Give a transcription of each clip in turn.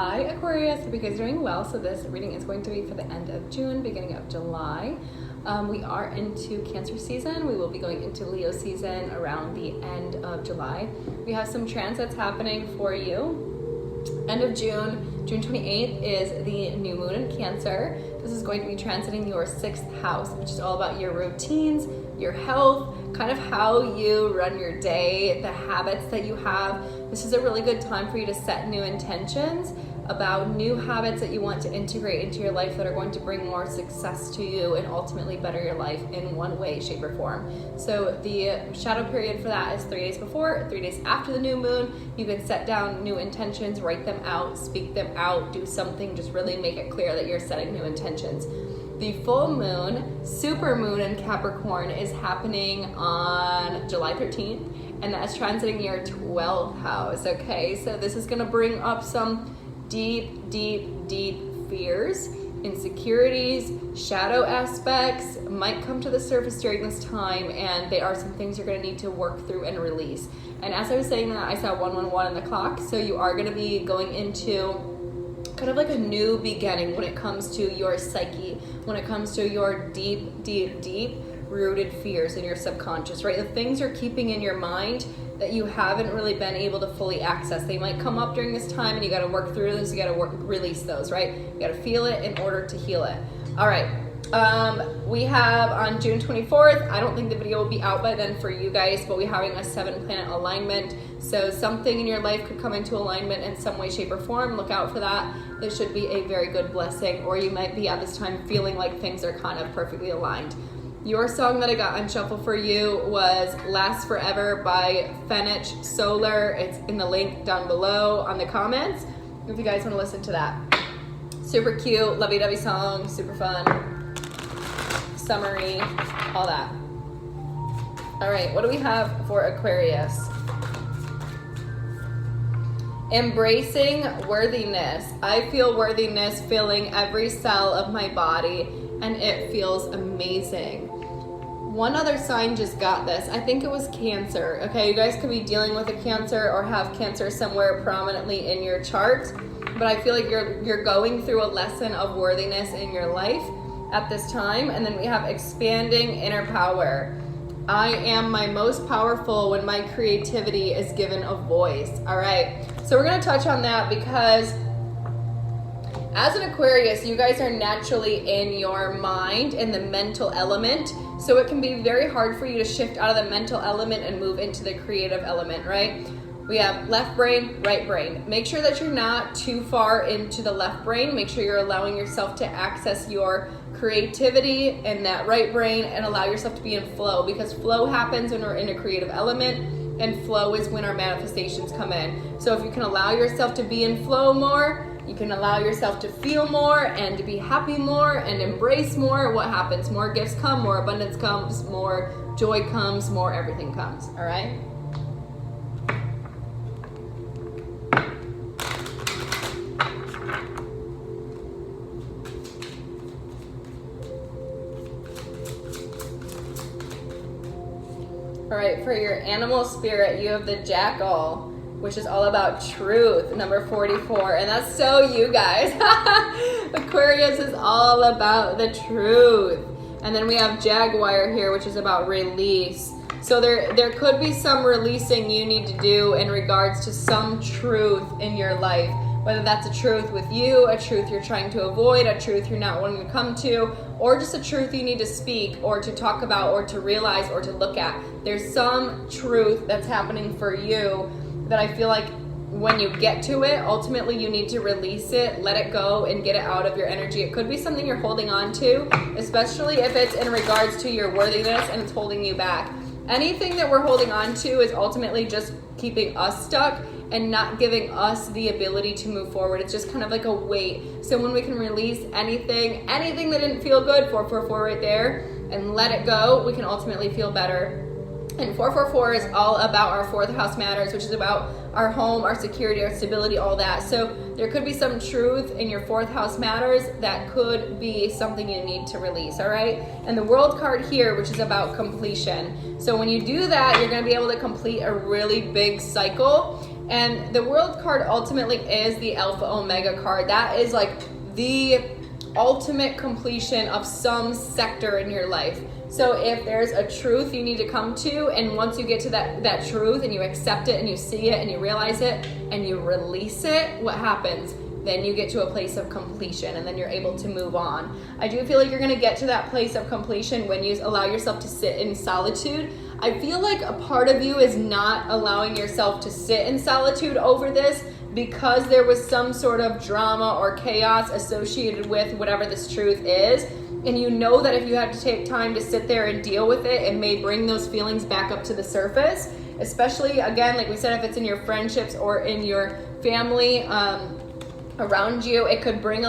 Hi Aquarius, hope you guys are doing well. So this reading is going to be for the end of June, beginning of July. We are into Cancer season. We will be going into Leo season around the end of July. We have some transits happening for you. End of June, June 28th is the new moon in Cancer. This is going to be transiting your 6th house, which is all about your routines, your health, kind of how you run your day, the habits that you have. This is a really good time for you to set new intentions about new habits that you want to integrate into your life that are going to bring more success to you and ultimately better your life in one way, shape, or form. So the shadow period for that is 3 days before, 3 days after the new moon. You can set down new intentions, write them out, speak them out, do something, just really make it clear that you're setting new intentions. The full moon, super moon in Capricorn, is happening on July 13th, and that's transiting your 12th house, okay? So this is gonna bring up some deep fears, insecurities, shadow aspects might come to the surface during this time, and they are some things you're gonna need to work through and release. And as I was saying that, I saw 111 on the clock, so you are gonna be going into kind of like a new beginning when it comes to your psyche, when it comes to your deep rooted fears in your subconscious, right? The things you're keeping in your mind that you haven't really been able to fully access. They might come up during this time and you got to work through those, you got to release those, right? You got to feel it in order to heal it. All right. We have on June 24th, I don't think the video will be out by then for you guys, but we're having a 7-planet alignment. So something in your life could come into alignment in some way, shape, or form. Look out for that. This should be a very good blessing, or you might be at this time feeling like things are kind of perfectly aligned. Your song that I got on shuffle for you was Last Forever by Fenich Solar. It's in the link down below on the comments if you guys want to listen to that. Super cute, lovey-dovey song, super fun, summery, all that. All right, what do we have for Aquarius? Embracing worthiness. I feel worthiness filling every cell of my body, and it feels amazing. One other sign just got this. I think it was Cancer. Okay, you guys could be dealing with a Cancer or have Cancer somewhere prominently in your chart, but I feel like you're going through a lesson of worthiness in your life at this time. And then we have expanding inner power. I am my most powerful when my creativity is given a voice. All right, so we're gonna touch on that because as an Aquarius, you guys are naturally in your mind, in the mental element. So it can be very hard for you to shift out of the mental element and move into the creative element, right? We have left brain, right brain. Make sure that you're not too far into the left brain. Make sure you're allowing yourself to access your creativity in that right brain and allow yourself to be in flow, because flow happens when we're in a creative element, and flow is when our manifestations come in. So if you can allow yourself to be in flow more, you can allow yourself to feel more and to be happy more and embrace more. What happens? More gifts come, more abundance comes, more joy comes, more everything comes. All right? All right, for your animal spirit, you have the jackal, which is all about truth, number 44. And that's so you guys. Aquarius is all about the truth. And then we have jaguar here, which is about release. So there could be some releasing you need to do in regards to some truth in your life, whether that's a truth with you, a truth you're trying to avoid, a truth you're not wanting to come to, or just a truth you need to speak or to talk about or to realize or to look at. There's some truth that's happening for you that I feel like when you get to it, ultimately you need to release it, let it go, and get it out of your energy. It could be something you're holding on to, especially if it's in regards to your worthiness and it's holding you back. Anything that we're holding on to is ultimately just keeping us stuck and not giving us the ability to move forward. It's just kind of like a weight. So when we can release anything that didn't feel good, 444 right there, and let it go, we can ultimately feel better. And 444 is all about our 4th house matters, which is about our home, our security, our stability, all that. So there could be some truth in your 4th house matters that could be something you need to release, all right? And the world card here, which is about completion. So when you do that, you're gonna be able to complete a really big cycle. And the World card ultimately is the Alpha Omega card. That is like the ultimate completion of some sector in your life. So if there's a truth you need to come to, and once you get to that truth and you accept it and you see it and you realize it and you release it, what happens? Then you get to a place of completion, and then you're able to move on. I do feel like you're going to get to that place of completion when you allow yourself to sit in solitude. I feel like a part of you is not allowing yourself to sit in solitude over this because there was some sort of drama or chaos associated with whatever this truth is. And you know that if you have to take time to sit there and deal with it, it may bring those feelings back up to the surface. Especially, again, like we said, if it's in your friendships or in your family, around you, it could bring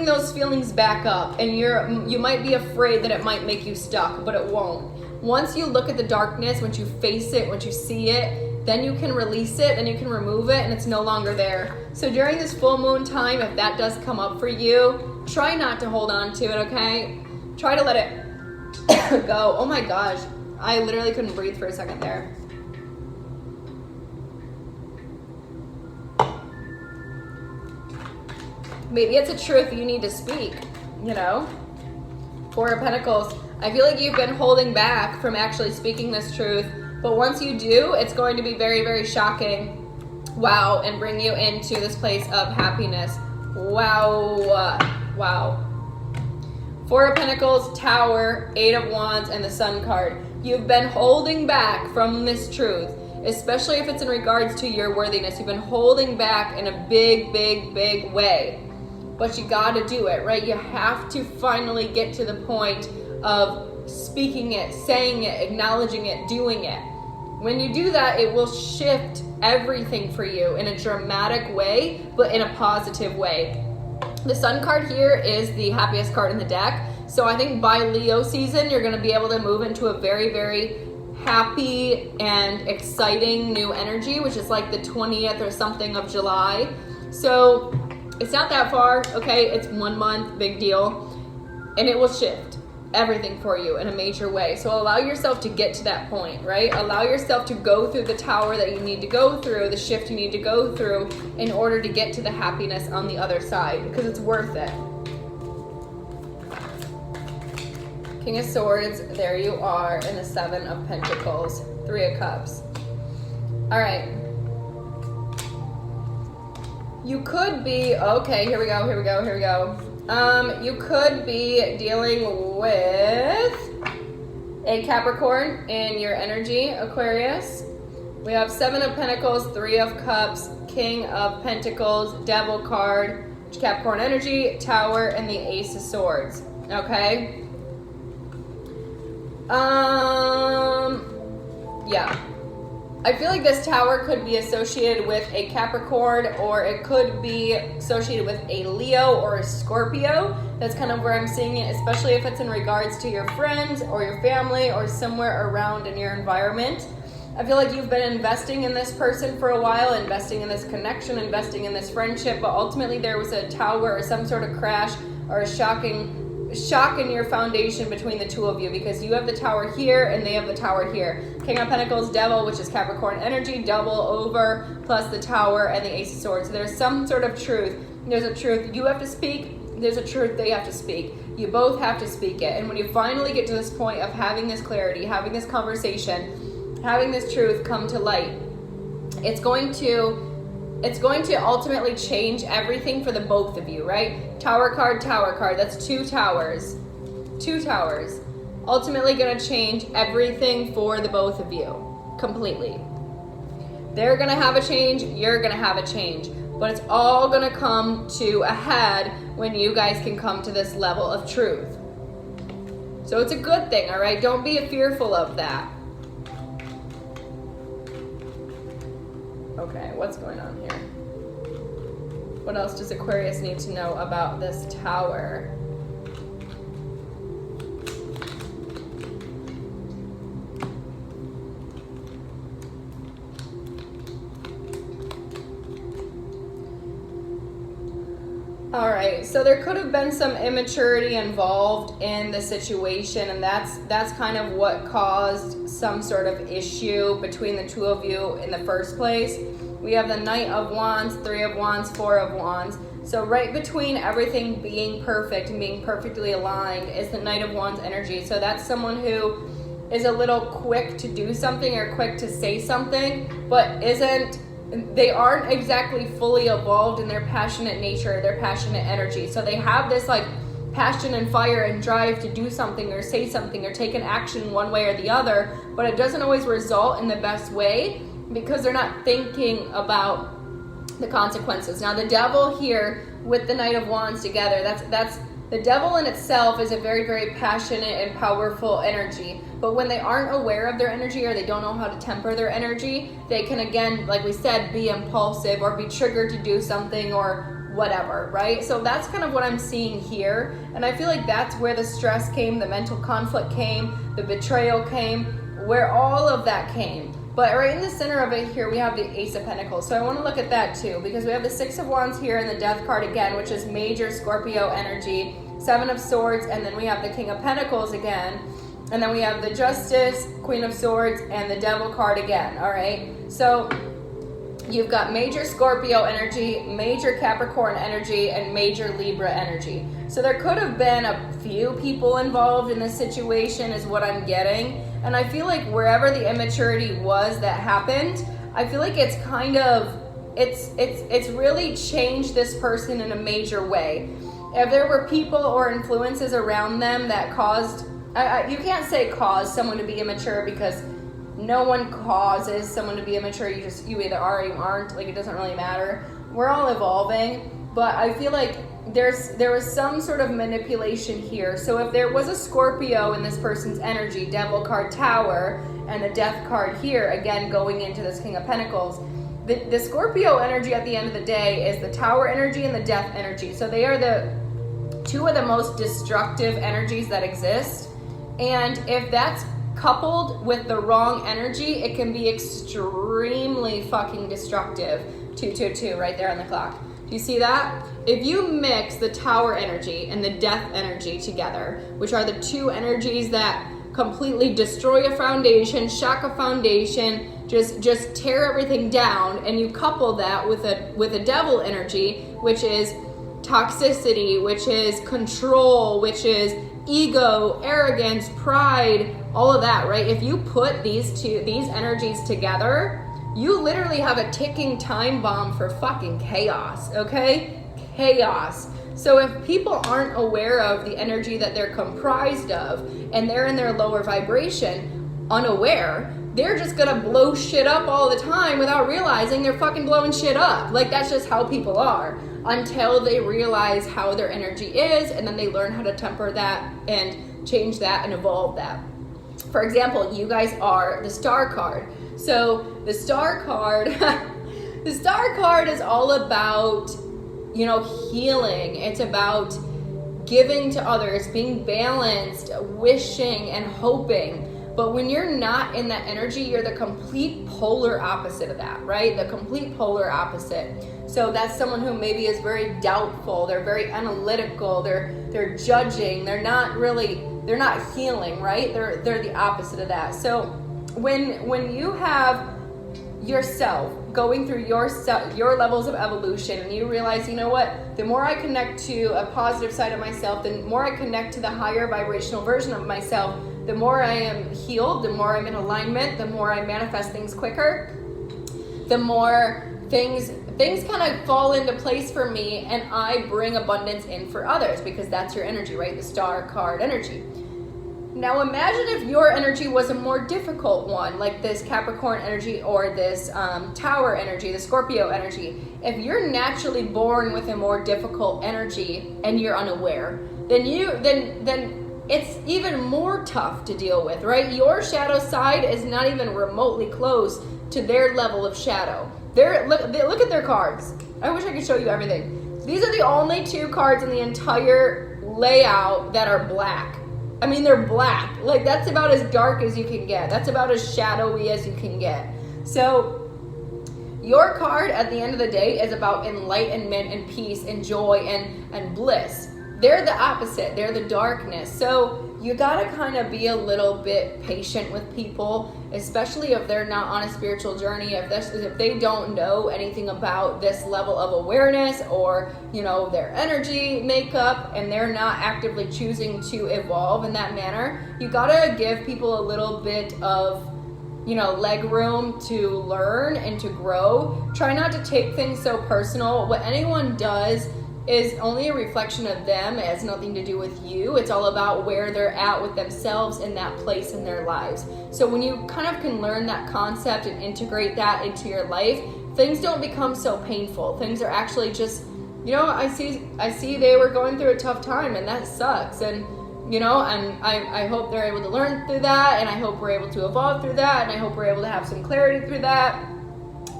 those feelings back up, and you might be afraid that it might make you stuck, but it won't. Once you look at the darkness, once you face it, once you see it, then you can release it, then you can remove it, and it's no longer there. So during this full moon time, if that does come up for you, try not to hold on to it, okay? Try to let it go. Oh my gosh, I literally couldn't breathe for a second there. Maybe it's a truth you need to speak, you know? Four of Pentacles. I feel like you've been holding back from actually speaking this truth, but once you do, it's going to be very, very shocking. Wow, and bring you into this place of happiness. Wow, wow. Four of Pentacles, Tower, Eight of Wands, and the Sun card. You've been holding back from this truth, especially if it's in regards to your worthiness. You've been holding back in a big, big, big way. But you got to do it, right? You have to finally get to the point of speaking it, saying it, acknowledging it, doing it. When you do that, it will shift everything for you in a dramatic way, but in a positive way. The Sun card here is the happiest card in the deck. So I think by Leo season, you're going to be able to move into a very, very happy and exciting new energy, which is like the 20th or something of July. So it's not that far, okay? It's 1 month, big deal. And it will shift everything for you in a major way. So allow yourself to get to that point, right? Allow yourself to go through the tower that you need to go through, the shift you need to go through in order to get to the happiness on the other side, because it's worth it. King of Swords, there you are, and the Seven of Pentacles, Three of Cups. All right. You could be, okay, here we go. You could be dealing with a Capricorn in your energy, Aquarius. We have Seven of Pentacles, Three of Cups, King of Pentacles, Devil card, Capricorn energy, Tower, and the Ace of Swords, okay? Yeah. I feel like this Tower could be associated with a Capricorn, or it could be associated with a Leo or a Scorpio. That's kind of where I'm seeing it, especially if it's in regards to your friends or your family or somewhere around in your environment. I feel like you've been investing in this person for a while, investing in this connection, investing in this friendship, but ultimately there was a tower or some sort of crash or a shock in your foundation between the two of you, because you have the Tower here and they have the Tower here. King of Pentacles, Devil, which is Capricorn energy, double over, plus the Tower and the Ace of Swords. So there's some sort of truth. There's a truth you have to speak. There's a truth they have to speak. You both have to speak it. And when you finally get to this point of having this clarity, having this conversation, having this truth come to light, it's going to ultimately change everything for the both of you, right? Tower card, that's two towers. Two towers. Ultimately gonna change everything for the both of you, completely. They're gonna have a change, you're gonna have a change, but it's all gonna come to a head when you guys can come to this level of truth. So it's a good thing, all right? Don't be fearful of that. Okay, what's going on here? What else does Aquarius need to know about this Tower? All right, so there could have been some immaturity involved in the situation, and that's kind of what caused some sort of issue between the two of you in the first place. We have the Knight of Wands, Three of Wands, Four of Wands. So right between everything being perfect and being perfectly aligned is the Knight of Wands energy. So that's someone who is a little quick to do something or quick to say something, but they aren't exactly fully evolved in their passionate nature, their passionate energy. So they have this like passion and fire and drive to do something or say something or take an action one way or the other, but it doesn't always result in the best way because they're not thinking about the consequences. Now the Devil here with the Knight of Wands together, that's the Devil in itself is a very, very passionate and powerful energy. But when they aren't aware of their energy or they don't know how to temper their energy, they can, again, like we said, be impulsive or be triggered to do something or whatever, right? So that's kind of what I'm seeing here. And I feel like that's where the stress came, the mental conflict came, the betrayal came, where all of that came. But right in the center of it here, we have the Ace of Pentacles. So I want to look at that too, because we have the Six of Wands here and the Death card again, which is major Scorpio energy, Seven of Swords, and then we have the King of Pentacles again. And then we have the Justice, Queen of Swords, and the Devil card again, all right? So you've got major Scorpio energy, major Capricorn energy, and major Libra energy. So there could have been a few people involved in this situation is what I'm getting. And I feel like wherever the immaturity was that happened, I feel like it's kind of, it's really changed this person in a major way. If there were people or influences around them that caused, you can't say cause someone to be immature because no one causes someone to be immature. You either are or you aren't. Like, it doesn't really matter. We're all evolving, but I feel like there was some sort of manipulation here. So if there was a Scorpio in this person's energy, Devil card, Tower, and the Death card here, again going into this King of Pentacles, the Scorpio energy at the end of the day is the Tower energy and the Death energy. So they are the two of the most destructive energies that exist. And if that's coupled with the wrong energy, it can be extremely fucking destructive. 222 right there on the clock. Do you see that? If you mix the Tower energy and the Death energy together, which are the two energies that completely destroy a foundation, shock a foundation, just tear everything down, and you couple that with a Devil energy, which is toxicity, which is control, which is ego, arrogance, pride, all of that, right? If you put these energies together, you literally have a ticking time bomb for fucking chaos, okay? Chaos. So if people aren't aware of the energy that they're comprised of and they're in their lower vibration, unaware, they're just gonna blow shit up all the time without realizing they're fucking blowing shit up. Like, that's just how people are until they realize how their energy is, and then they learn how to temper that and change that and evolve that. For example, you guys are the Star card. So the Star card, the Star card is all about, healing. It's about giving to others, being balanced, wishing and hoping. But when you're not in that energy, you're the complete polar opposite of that, right? The complete polar opposite. So that's someone who maybe is very doubtful. They're very analytical. They're judging. They're not healing, right? They're the opposite of that. So when you have yourself going through your levels of evolution and you realize, you know what, the more I connect to a positive side of myself, the more I connect to the higher vibrational version of myself, the more I am healed, the more I'm in alignment, the more I manifest things quicker, the more things kind of fall into place for me, and I bring abundance in for others, because that's your energy, right? The Star card energy. Now imagine if your energy was a more difficult one, like this Capricorn energy or this Tower energy, the Scorpio energy. If you're naturally born with a more difficult energy and you're unaware, then it's even more tough to deal with, right? Your shadow side is not even remotely close to their level of shadow. Look at their cards. I wish I could show you everything. These are the only two cards in the entire layout that are black. I mean, they're black. Like, that's about as dark as you can get. That's about as shadowy as you can get. So Your card at the end of the day is about enlightenment and peace and joy and bliss. They're the opposite. They're the darkness. So you gotta kind of be a little bit patient with people, especially if they're not on a spiritual journey, if they don't know anything about this level of awareness or, you know, their energy makeup, and they're not actively choosing to evolve in that manner. You gotta give people a little bit of, you know, leg room to learn and to grow. Try not to take things so personal. What anyone does is only a reflection of them. It has nothing to do with you. It's all about where they're at with themselves in that place in their lives. So when you kind of can learn that concept and integrate that into your life, things don't become so painful. Things are actually just, you know, I see they were going through a tough time, and that sucks. And you know, and I hope they're able to learn through that, and I hope we're able to evolve through that, and I hope we're able to have some clarity through that,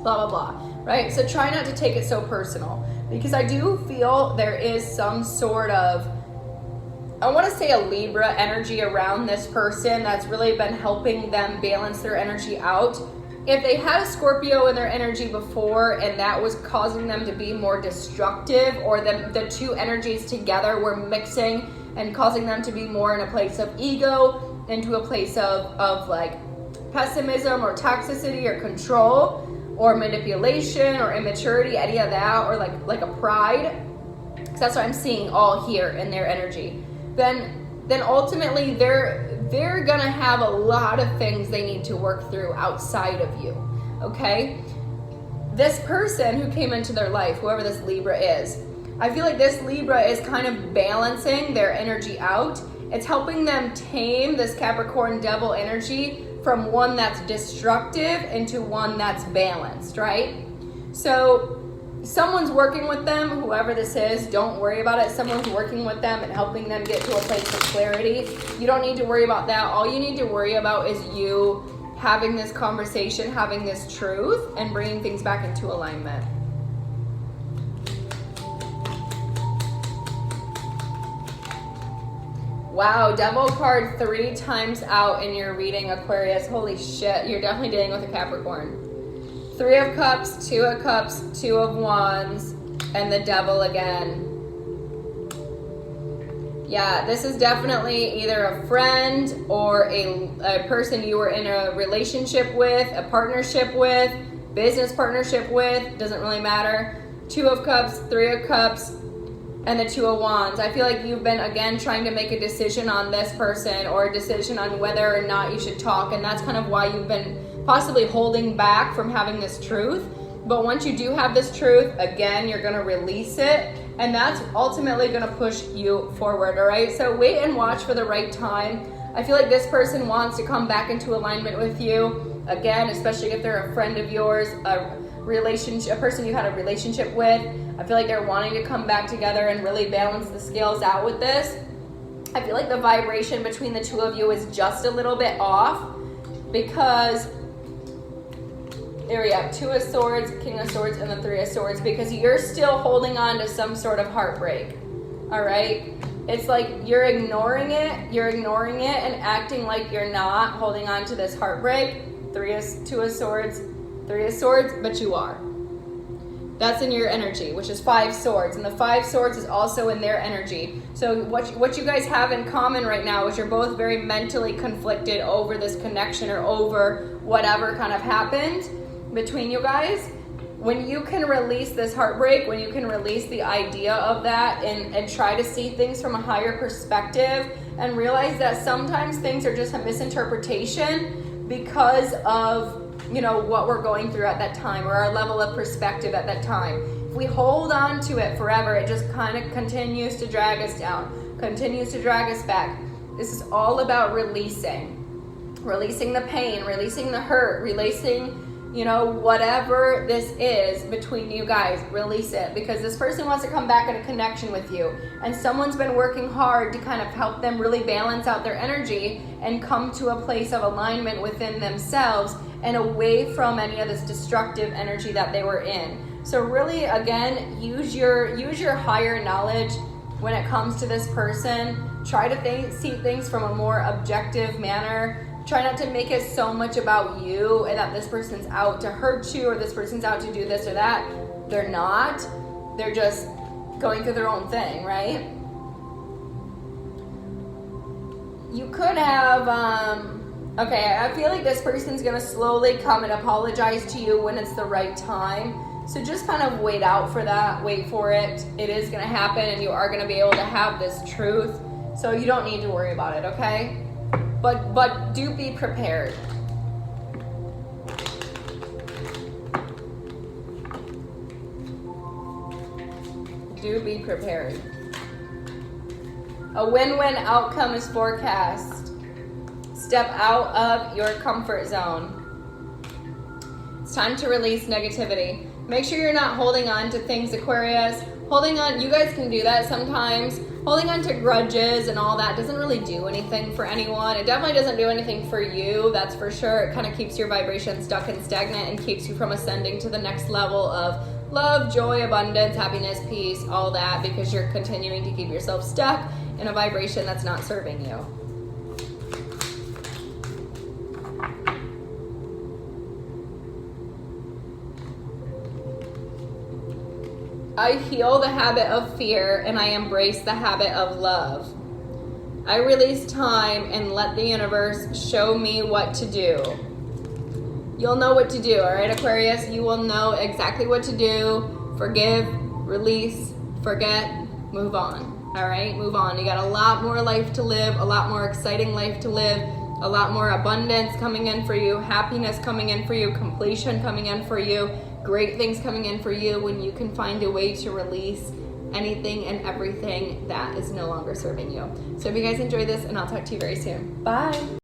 blah, blah, blah, right? So try not to take it so personal, because I do feel there is some sort of, I want to say a Libra energy around this person that's really been helping them balance their energy out. If they had a Scorpio in their energy before and that was causing them to be more destructive, or the two energies together were mixing and causing them to be more in a place of ego into a place of like pessimism or toxicity or control or manipulation or immaturity, any of that, or like a pride, because that's what I'm seeing all here in their energy, then ultimately they're gonna have a lot of things they need to work through outside of you, okay? This person who came into their life, whoever this Libra is, I feel like this Libra is kind of balancing their energy out. It's helping them tame this Capricorn devil energy from one that's destructive into one that's balanced, right? So someone's working with them, whoever this is, don't worry about it. Someone's working with them and helping them get to a place of clarity. You don't need to worry about that. All you need to worry about is you having this conversation, having this truth, and bringing things back into alignment. Wow, devil card 3 times out in your reading, Aquarius. Holy shit, you're definitely dealing with a Capricorn. 3 of Cups, 2 of Cups, 2 of Wands, and the devil again. Yeah, this is definitely either a friend or a person you were in a relationship with, a partnership with, business partnership with, doesn't really matter. 2 of Cups, 3 of Cups, and the 2 of Wands. I feel like you've been, again, trying to make a decision on this person, or a decision on whether or not you should talk, and that's kind of why you've been possibly holding back from having this truth. But once you do have this truth, again, you're going to release it, and that's ultimately going to push you forward, all right? So wait and watch for the right time. I feel like this person wants to come back into alignment with you, again, especially if they're a friend of yours, a person you had a relationship with. I feel like they're wanting to come back together and really balance the scales out with this. I feel like the vibration between the two of you is just a little bit off, because there we have 2 of Swords, King of Swords, and the 3 of Swords, because you're still holding on to some sort of heartbreak, all right? It's like you're ignoring it and acting like you're not holding on to this heartbreak. 2 of Swords, 3 of Swords, but you are. That's in your energy, which is 5 Swords, and the 5 Swords is also in their energy. So what you guys have in common right now is you're both very mentally conflicted over this connection, or over whatever kind of happened between you guys. When you can release this heartbreak, when you can release the idea of that, and try to see things from a higher perspective, and realize that sometimes things are just a misinterpretation because of, you know, what we're going through at that time, or our level of perspective at that time. If we hold on to it forever, it just kind of continues to drag us down, continues to drag us back. This is all about releasing the pain, releasing the hurt, releasing, you know, whatever this is between you guys. Release it, because this person wants to come back in a connection with you, and someone's been working hard to kind of help them really balance out their energy and come to a place of alignment within themselves, and away from any of this destructive energy that they were in. So really, again, use your higher knowledge when it comes to this person. Try to see things from a more objective manner. Try not to make it so much about you and that this person's out to hurt you or this person's out to do this or that. They're not. They're just going through their own thing, right? You could have, okay, I feel like this person's going to slowly come and apologize to you when it's the right time. So just kind of wait out for that. Wait for it. It is going to happen and you are going to be able to have this truth. So you don't need to worry about it, okay? But do be prepared. Do be prepared. A win-win outcome is forecast. Step out of your comfort zone. It's time to release negativity. Make sure you're not holding on to things, Aquarius. Holding on, you guys can do that sometimes. Holding on to grudges and all that doesn't really do anything for anyone. It definitely doesn't do anything for you, that's for sure. It kind of keeps your vibration stuck and stagnant and keeps you from ascending to the next level of love, joy, abundance, happiness, peace, all that, because you're continuing to keep yourself stuck in a vibration that's not serving you. I heal the habit of fear and I embrace the habit of love. I release time and let the universe show me what to do. You'll know what to do, all right, Aquarius? You will know exactly what to do. Forgive, release, forget, move on, all right? Move on. You got a lot more life to live, a lot more exciting life to live, a lot more abundance coming in for you, happiness coming in for you, completion coming in for you, great things coming in for you when you can find a way to release anything and everything that is no longer serving you. So if you guys enjoyed this, and I'll talk to you very soon. Bye.